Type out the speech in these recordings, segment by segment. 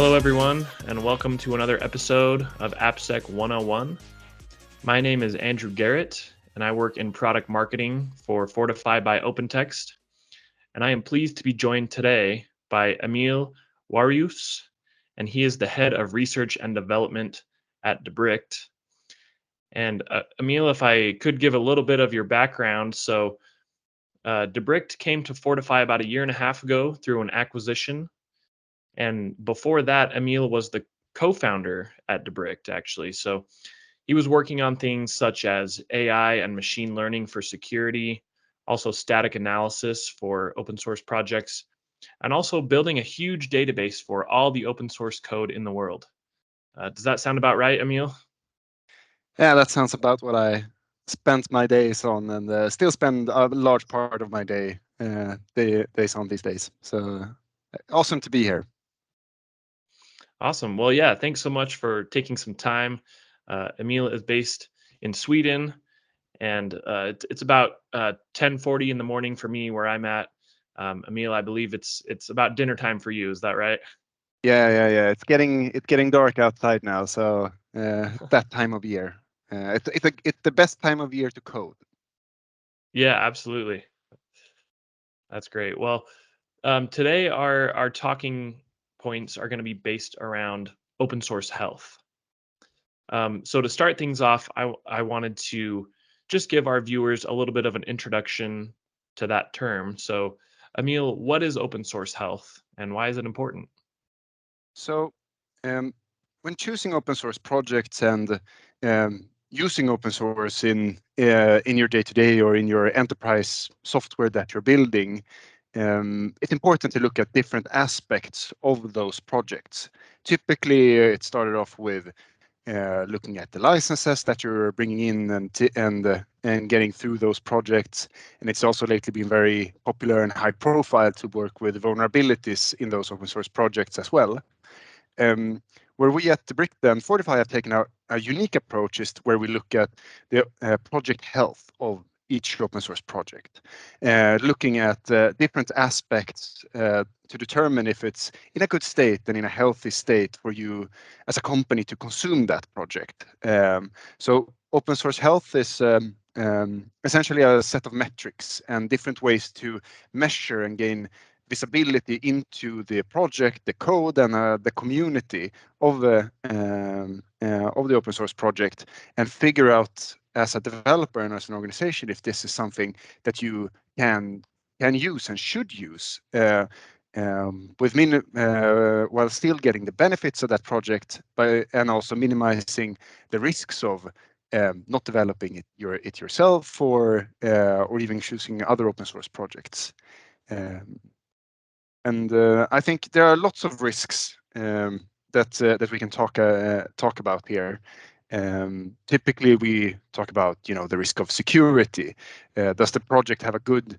Hello, everyone, and welcome to another episode of AppSec 101. My name is Andrew Garrett, and I work in product marketing for Fortify by OpenText. And I am pleased to be joined today by Emil Warius, and he is the head of research and development at Debricht. And Emil, if I could give a little bit of your background. So Debricht came to Fortify about a year and a half ago through an acquisition. And before that, Emil was the co-founder at Debricht, actually. So he was working on things such as AI and machine learning for security, also static analysis for open source projects, and also building a huge database for all the open source code in the world. Does that sound about right, Emil? Yeah, that sounds about what I spent my days on, and still spend a large part of my days on these days. So awesome to be here. Awesome. Well, yeah, thanks so much for taking some time. Emil is based in Sweden, and it's about 10:40 in the morning for me where I'm at. Emil, I believe it's about dinner time for you. Is that right? Yeah. It's getting dark outside now, so that time of year. It's the best time of year to code. Yeah, absolutely. That's great. Well, today our talking points are going to be based around open source health. So to start things off, I wanted to just give our viewers a little bit of an introduction to that term. So, Emil, what is open source health and why is it important? So when choosing open source projects and using open source in your day-to-day or in your enterprise software that you're building, it's important to look at different aspects of those projects. Typically, it started off with looking at the licenses that you're bringing in and getting through those projects. And it's also lately been very popular and high profile to work with vulnerabilities in those open source projects as well. Where we at Debricht and Fortify have taken a unique approach is where we look at the project health of each open source project, looking at different aspects to determine if it's in a good state and in a healthy state for you as a company to consume that project. So open source health is essentially a set of metrics and different ways to measure and gain visibility into the project, the code, and the community of the open source project, and figure out as a developer and as an organization if this is something that you can use and should use while still getting the benefits of that project, and also minimizing the risks of not developing it yourself or even choosing other open source projects. And I think there are lots of risks that we can talk about here. Typically, we talk about the risk of security. Does the project have a good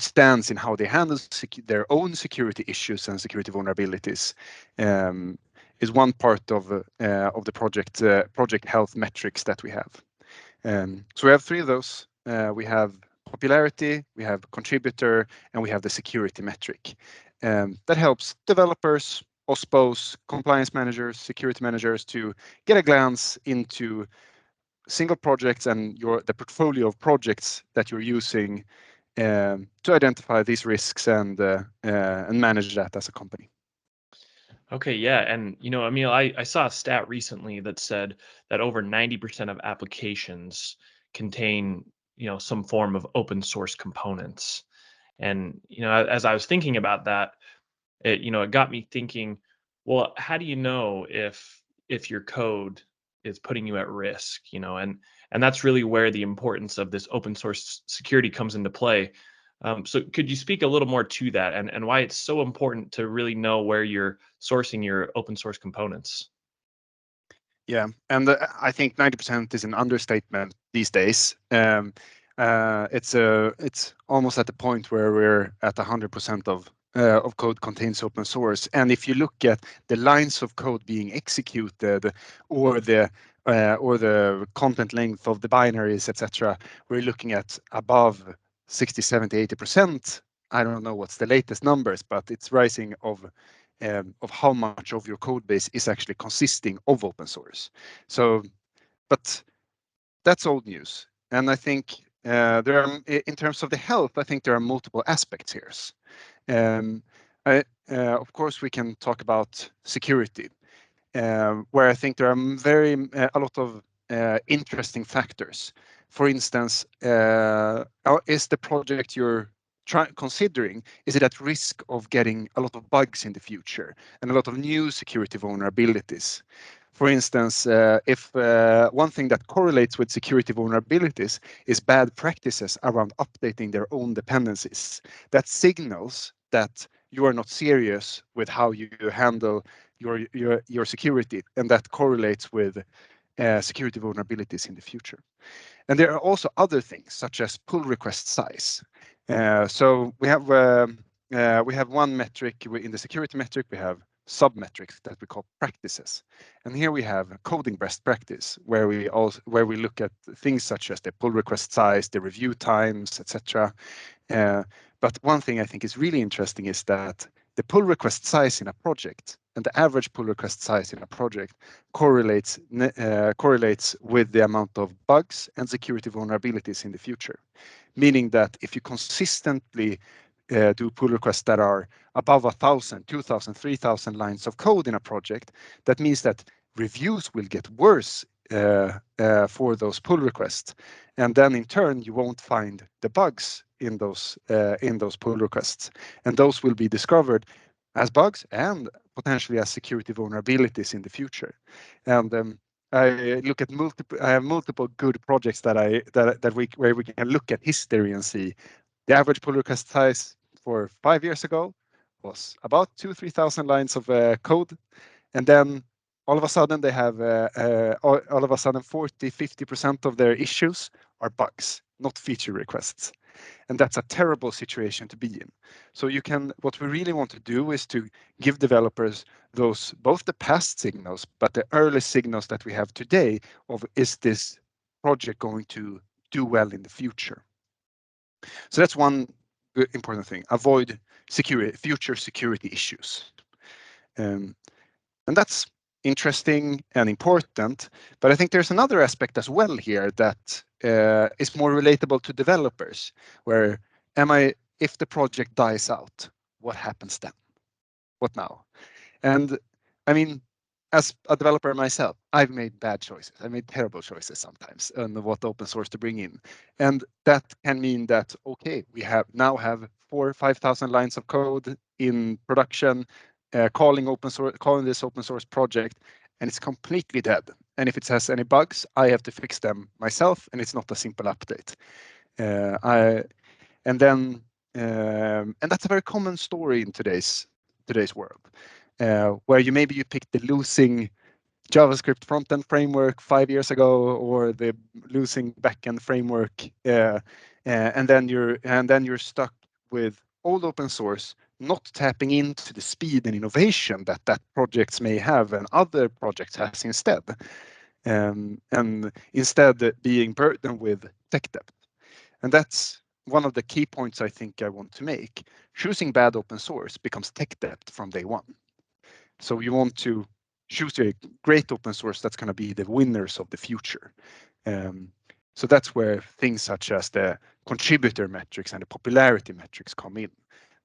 stance in how they handle their own security issues and security vulnerabilities? Is one part of the project health metrics that we have. So we have three of those. We have popularity, we have contributor, and we have the security metric. That helps developers, OSPOs, compliance managers, security managers to get a glance into single projects and the portfolio of projects that you're using to identify these risks and manage that as a company. Okay, yeah, and Emil, I saw a stat recently that said that over 90% of applications contain some form of open source components. And as I was thinking about that, it got me thinking, well, how do you know if your code is putting you at risk? And that's really where the importance of this open source security comes into play. So could you speak a little more to that and why it's so important to really know where you're sourcing your open source components? Yeah, and I think 90% is an understatement these days. It's almost at the point where we're at 100% of code contains open source. And if you look at the lines of code being executed or the content length of the binaries, etc., we're looking at above 60, 70, 80%. I don't know what's the latest numbers, but it's rising of of how much of your code base is actually consisting of open source. So, but that's old news. And I think there are, in terms of the health, I think there are multiple aspects here. Um, of course, we can talk about security, where I think there are a lot of interesting factors. For instance, is the project you're considering, is it at risk of getting a lot of bugs in the future and a lot of new security vulnerabilities? For instance, if one thing that correlates with security vulnerabilities is bad practices around updating their own dependencies, that signals that you are not serious with how you handle your security, and that correlates with security vulnerabilities in the future. And there are also other things such as pull request size. So we have one metric in the security metric. We have sub metrics that we call practices, and here we have coding best practice, where we look at things such as the pull request size, the review times, etc. But one thing I think is really interesting is that the pull request size in a project and the average pull request size in a project correlates with the amount of bugs and security vulnerabilities in the future. Meaning that if you consistently do pull requests that are above 1,000, 2,000, 3,000 lines of code in a project, that means that reviews will get worse for those pull requests, and then in turn you won't find the bugs in those pull requests, and those will be discovered as bugs and potentially as security vulnerabilities in the future. And I look at I have multiple good projects where we can look at history and see the average pull request size for 5 years ago was about 2,000-3,000 lines of code, and then all of a sudden they have all of a sudden 40-50% of their issues are bugs, not feature requests. And that's a terrible situation to be in. So what we really want to do is to give developers both the past signals, but the early signals that we have today of, is this project going to do well in the future? So that's one important thing: avoid future security issues. And that's interesting and important, but I think there's another aspect as well here that is more relatable to developers, where if the project dies out, what happens then? What now? And I mean, as a developer myself, I've made bad choices. I made terrible choices sometimes on what open source to bring in. And that can mean that, okay, we now have 4,000 or 5,000 lines of code in production, calling this open source project, and it's completely dead. And if it has any bugs, I have to fix them myself, and it's not a simple update. And that's a very common story in today's world, where maybe you pick the losing JavaScript front-end framework 5 years ago, or the losing back-end framework, and then you're stuck with old open source, not tapping into the speed and innovation that projects may have and other projects has instead, and instead being burdened with tech debt. And that's one of the key points I think I want to make. Choosing bad open source becomes tech debt from day one. So you want to choose a great open source that's going to be the winners of the future. So that's where things such as the contributor metrics and the popularity metrics come in.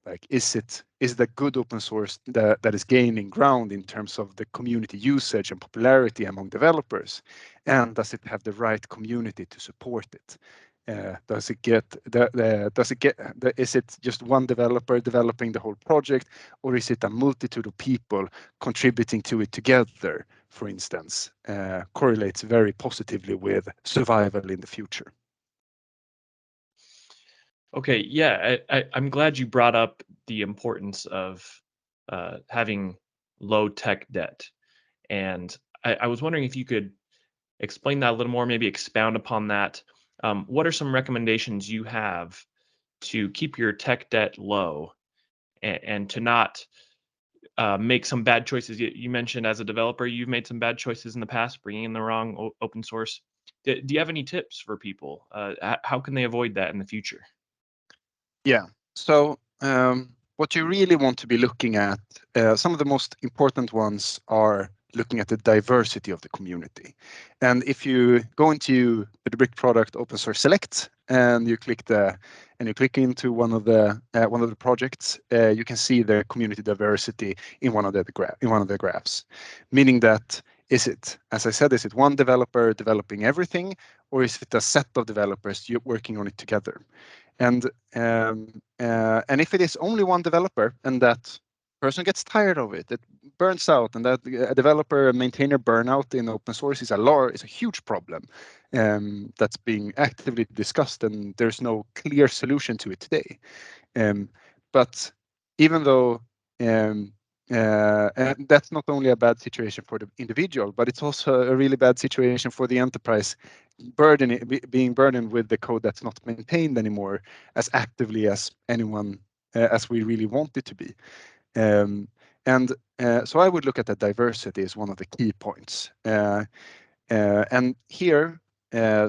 Like, is the good open source that is gaining ground in terms of the community usage and popularity among developers, and does it have the right community to support it? Is it just one developer developing the whole project, or is it a multitude of people contributing to it together, for instance, correlates very positively with survival in the future. Okay, yeah, I'm glad you brought up the importance of having low tech debt. And I was wondering if you could explain that a little more, maybe expound upon that. What are some recommendations you have to keep your tech debt low and to not make some bad choices? You mentioned as a developer, you've made some bad choices in the past, bringing in the wrong open source. Do you have any tips for people? How can they avoid that in the future? Yeah. So what you really want to be looking at, some of the most important ones are looking at the diversity of the community. And if you go into the Brick product Open Source Select and you click into one of the projects, you can see the community diversity in one of the graphs, meaning that as I said, is it one developer developing everything, or is it a set of developers working on it together? And if it is only one developer and that person gets tired of it, it burns out, and that a developer maintainer burnout in open source is a huge problem that's being actively discussed, and there's no clear solution to it today. But even though and that's not only a bad situation for the individual, but it's also a really bad situation for the enterprise being burdened with the code that's not maintained anymore as actively as anyone as we really want it to be. So I would look at the diversity as one of the key points. And here,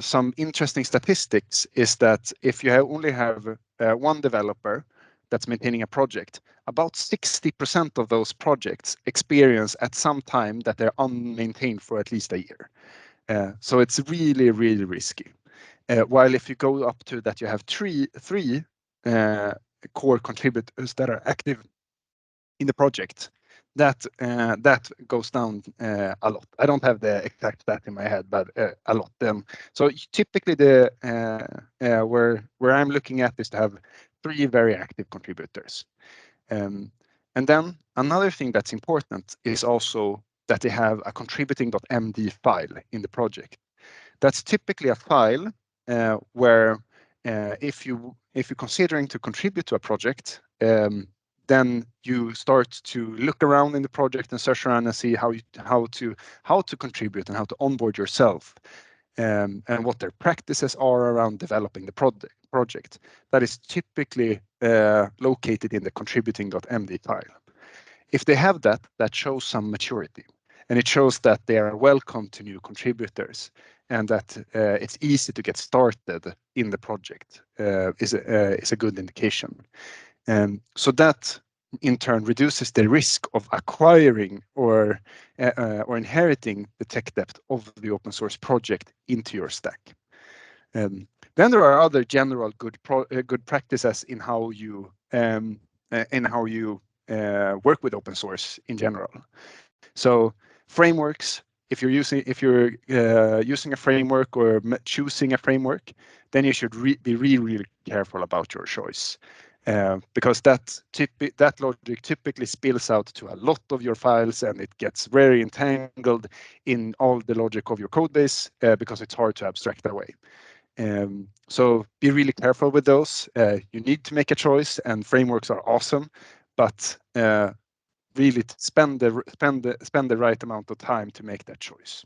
some interesting statistics is that if you only have one developer that's maintaining a project, about 60% of those projects experience at some time that they're unmaintained for at least a year. So it's really, really risky. While if you go up to that, you have three core contributors that are active in the project, that goes down a lot. I don't have the exact stat in my head, but a lot. So typically, where I'm looking at is to have 3 very active contributors. And then another thing that's important is also that they have a contributing.md file in the project. That's typically a file where if you're considering to contribute to a project, then you start to look around in the project and search around and see how to contribute and how to onboard yourself, and what their practices are around developing the project. That is typically located in the contributing.md file. If they have that, that shows some maturity, and it shows that they are welcome to new contributors, and that it's easy to get started in the project is a good indication. So that in turn reduces the risk of acquiring or inheriting the tech debt of the open source project into your stack. Then there are other general good practices in how you work with open source in general. So frameworks, if you're using a framework or choosing a framework, then you should be really careful about your choice, because that logic typically spills out to a lot of your files, and it gets very entangled in all the logic of your code base because it's hard to abstract away. So be really careful with those. You need to make a choice, and frameworks are awesome, but really spend the right amount of time to make that choice.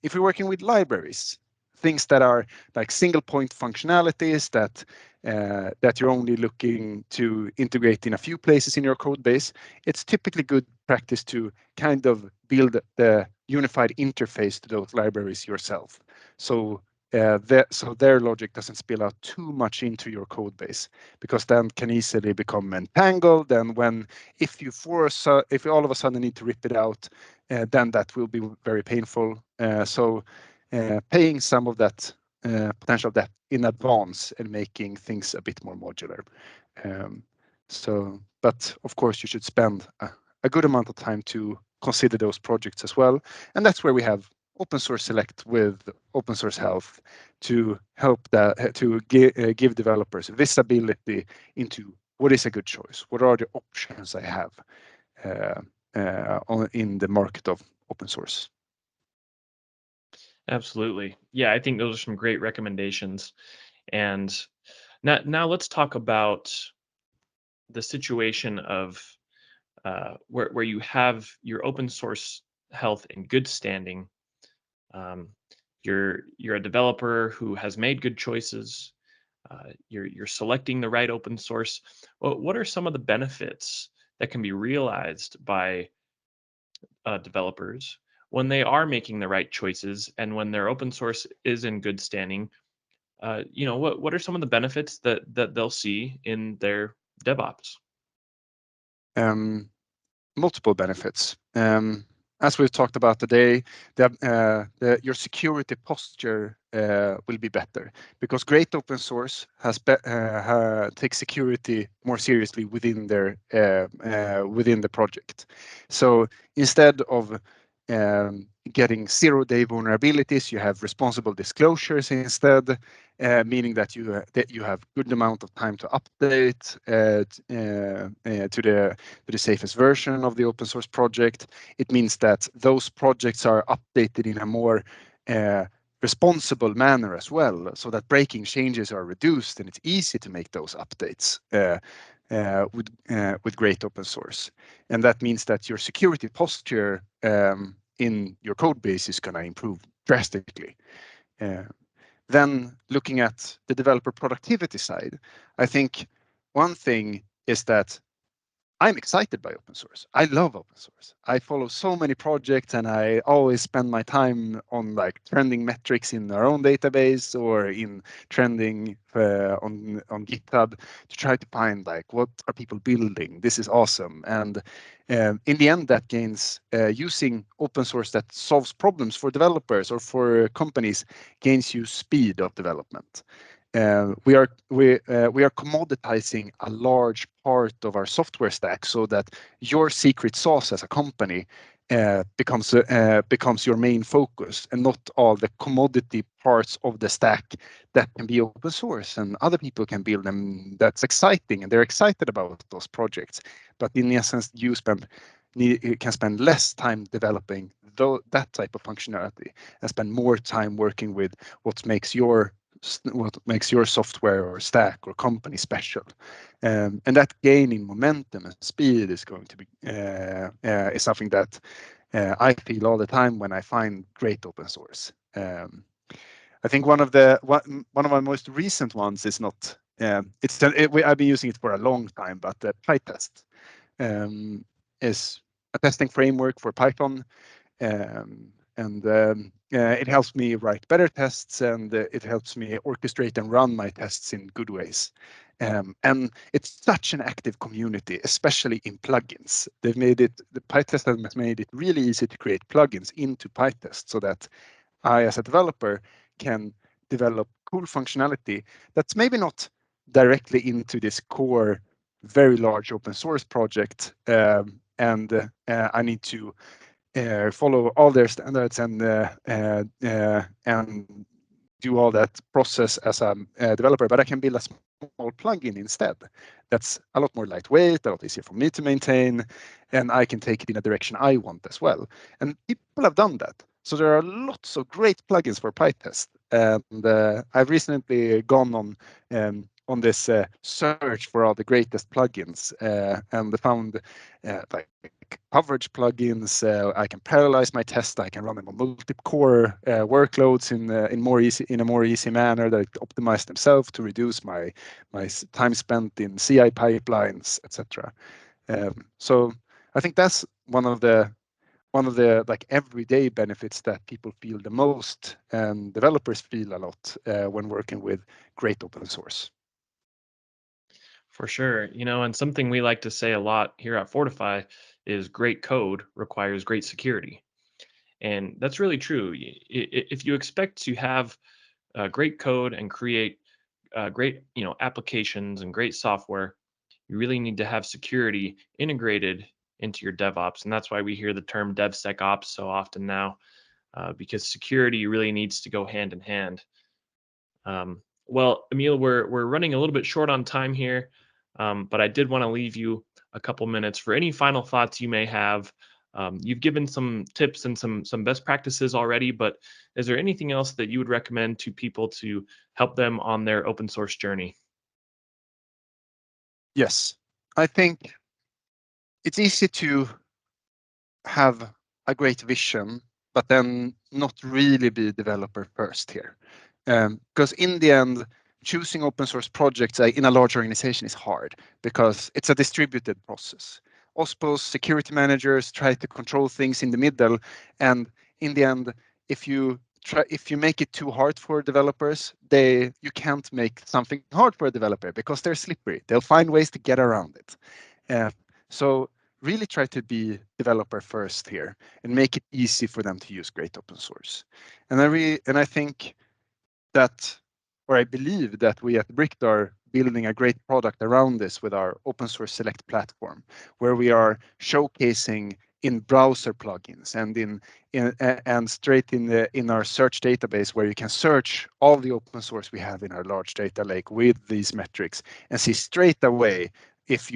If you're working with libraries, things that are like single point functionalities that you're only looking to integrate in a few places in your code base, it's typically good practice to kind of build the unified interface to those libraries yourself. So their logic doesn't spill out too much into your code base, because then can easily become entangled. And if you all of a sudden need to rip it out, then that will be very painful. So paying some of that potential debt in advance and making things a bit more modular. But of course, you should spend a good amount of time to consider those projects as well. And that's where we have Open Source Select with Open Source Health to help give developers visibility into what is a good choice, what are the options I have in the market of open source. Absolutely. Yeah, I think those are some great recommendations. And now let's talk about the situation of where you have your open source health in good standing. Um, you're a developer who has made good choices. You're selecting the right open source. Well, what are some of the benefits that can be realized by developers when they are making the right choices and when their open source is in good standing? What are some of the benefits that they'll see in their DevOps? multiple benefits. As we've talked about today, your security posture will be better because great open source takes security more seriously within the project. So instead of getting 0-day vulnerabilities, you have responsible disclosures instead, meaning that you have good amount of time to update to the safest version of the open source project. It means that those projects are updated in a more responsible manner as well, so that breaking changes are reduced and it's easy to make those updates with great open source. And that means that your security posture in your code base is going to improve drastically. Then looking at the developer productivity side, I think one thing is that I'm excited by open source. I love open source. I follow so many projects and I always spend my time on like trending metrics in our own database or in trending on GitHub to try to find like what are people building. This is awesome. And in the end, that gains using open source that solves problems for developers or for companies gains you speed of development. We are commoditizing a large part of our software stack so that your secret sauce as a company becomes your main focus and not all the commodity parts of the stack that can be open source and other people can build them. That's exciting and they're excited about those projects. But in essence, you can spend less time developing that type of functionality and spend more time working with what makes your software or stack or company special. And that gain in momentum and speed is going to be is something that I feel all the time when I find great open source. I think one of my most recent ones is not I've been using it for a long time, but the PyTest is a testing framework for Python. It helps me write better tests and it helps me orchestrate and run my tests in good ways. And it's such an active community, especially in plugins. The PyTest has made it really easy to create plugins into PyTest so that I, as a developer, can develop cool functionality that's maybe not directly into this core, very large open source project. I need to follow all their standards and do all that process as a developer, but I can build a small plugin instead. That's a lot more lightweight, a lot easier for me to maintain, and I can take it in a direction I want as well. And people have done that. So there are lots of great plugins for PyTest. And I've recently gone on this search for all the greatest plugins and found like coverage plugins. I can parallelize my test. I can run them on multi-core workloads in a more easy manner that optimize themselves to reduce my time spent in CI pipelines, etc. So I think that's one of the like everyday benefits that people feel the most and developers feel a lot when working with great open source. For sure. And something we like to say a lot here at Fortify is great code requires great security. And that's really true. If you expect to have great code and create great, applications and great software, you really need to have security integrated into your DevOps. And that's why we hear the term DevSecOps so often now, because security really needs to go hand in hand. Well, Emil, we're running a little bit short on time here, but I did want to leave you a couple minutes for any final thoughts you may have. You've given some tips and some best practices already, but is there anything else that you would recommend to people to help them on their open source journey? Yes, I think it's easy to have a great vision, but then not really be developer first here. Because in the end, choosing open source projects in a large organization is hard because it's a distributed process. OSPOs, security managers try to control things in the middle, and in the end, if you make it too hard for developers, you can't make something hard for a developer because they're slippery. They'll find ways to get around it. So really try to be developer first here and make it easy for them to use great open source. And I think that, or I believe that we at Bricked are building a great product around this with our open source select platform, where we are showcasing in browser plugins and straight in our search database, where you can search all the open source we have in our large data lake with these metrics and see straight away if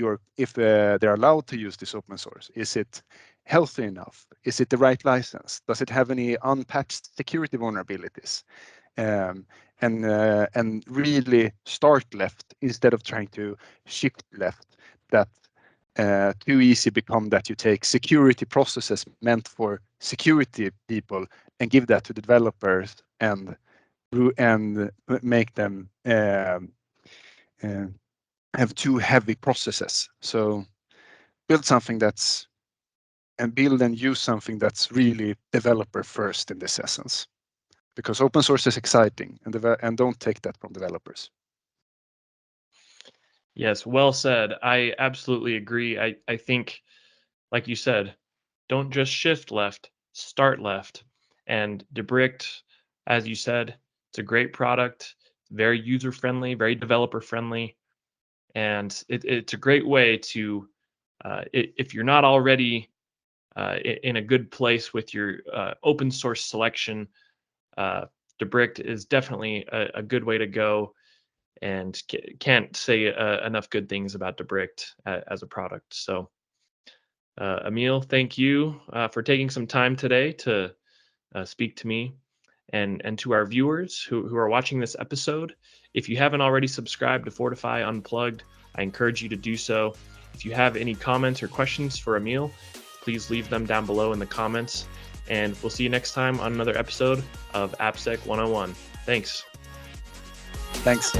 they're allowed to use this open source. Is it healthy enough? Is it the right license? Does it have any unpatched security vulnerabilities? And really start left instead of trying to shift left. That too easy become that you take security processes meant for security people and give that to the developers and make them have too heavy processes. So build something build and use something that's really developer first in this essence. Because open source is exciting, and don't take that from developers. Yes, well said. I absolutely agree. I think, like you said, don't just shift left, start left. And Debricked, as you said, it's a great product, very user friendly, very developer friendly, and it's a great way to, if you're not already in a good place with your open source selection, Debricked is definitely a good way to go, and can't say enough good things about Debricked as a product. So, Emil, thank you for taking some time today to speak to me and to our viewers who are watching this episode. If you haven't already subscribed to Fortify Unplugged, I encourage you to do so. If you have any comments or questions for Emil, please leave them down below in the comments. And we'll see you next time on another episode of AppSec 101. Thanks. Thanks.